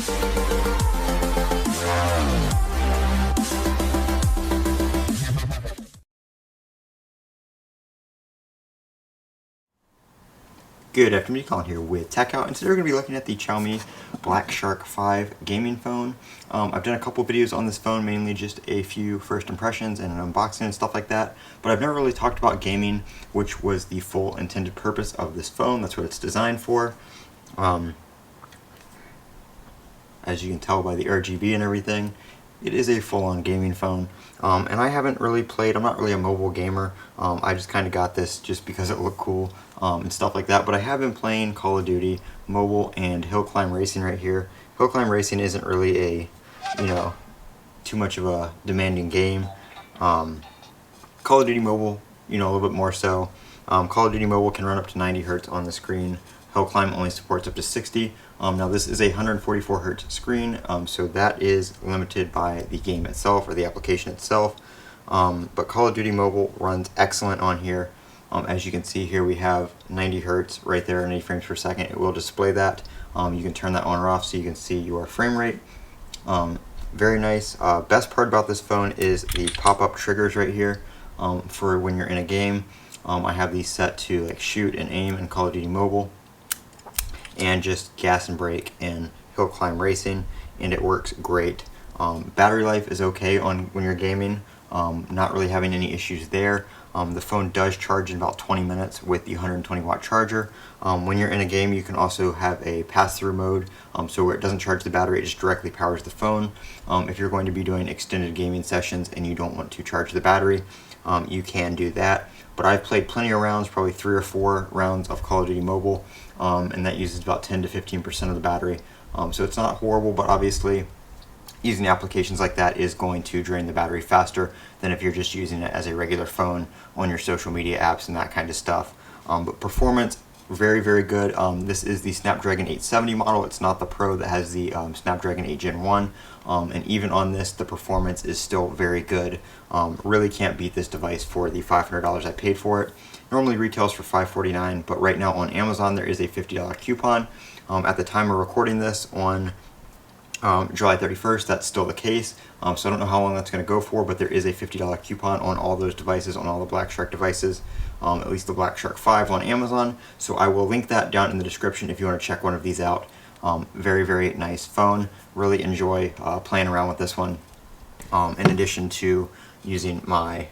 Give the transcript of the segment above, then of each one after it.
Good afternoon, Colin here with Techout, and today we're going to be looking at the Xiaomi BlackShark 5 gaming phone. I've done a couple videos on this phone, mainly just a few first impressions and an unboxing and stuff like that, but I've never really talked about gaming, which was the full intended purpose of this phone. That's what it's designed for. As you can tell by the RGB and everything, it is a full-on gaming phone, and I haven't really played. I'm not really a mobile gamer. I just kind of got this just because it looked cool and stuff like that, but I have been playing Call of Duty Mobile and Hill Climb Racing right here. Hill Climb Racing isn't really a, too much of a demanding game. Call of Duty Mobile, a little bit more so. Call of Duty Mobile can run up to 90 hertz on the screen. Hill Climb only supports up to 60. Now this is a 144 hertz screen, so that is limited by the game itself or the application itself. But Call of Duty Mobile runs excellent on here. As you can see here, we have 90 hertz right there, 90 frames per second. It will display that. You can turn that on or off so you can see your frame rate. Very nice. Best part about this phone is the pop-up triggers right here for when you're in a game. I have these set to like shoot and aim in Call of Duty Mobile, and just gas and brake in Hill Climb Racing, and it works great. Battery life is okay on when you're gaming, not really having any issues there. The phone does charge in about 20 minutes with the 120 watt charger. When you're in a game, you can also have a pass-through mode, so where it doesn't charge the battery, it just directly powers the phone. If you're going to be doing extended gaming sessions and you don't want to charge the battery, you can do that. But I've played plenty of rounds, probably 3 or 4 rounds of Call of Duty Mobile, and that uses about 10 to 15% of the battery. So it's not horrible, but obviously using applications like that is going to drain the battery faster than if you're just using it as a regular phone on your social media apps and that kind of stuff. But performance, very, very good. This is the Snapdragon 870 model. It's not the Pro that has the Snapdragon 8 Gen 1. And even on this, the performance is still very good. Really can't beat this device for the $500 I paid for it. Normally retails for $549, but right now on Amazon there is a $50 coupon. At the time of recording this on July 31st, that's still the case. So I don't know how long that's going to go for, but there is a $50 coupon on all those devices, on all the BlackShark devices, at least the BlackShark 5 on Amazon. So I will link that down in the description if you want to check one of these out. Very, very nice phone. Really enjoy playing around with this one, in addition to using my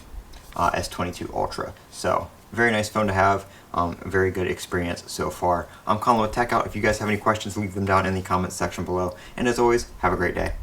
S22 Ultra. So very nice phone to have. Very good experience so far. I'm Colin with Techout. If you guys have any questions, leave them down in the comments section below. And as always, have a great day.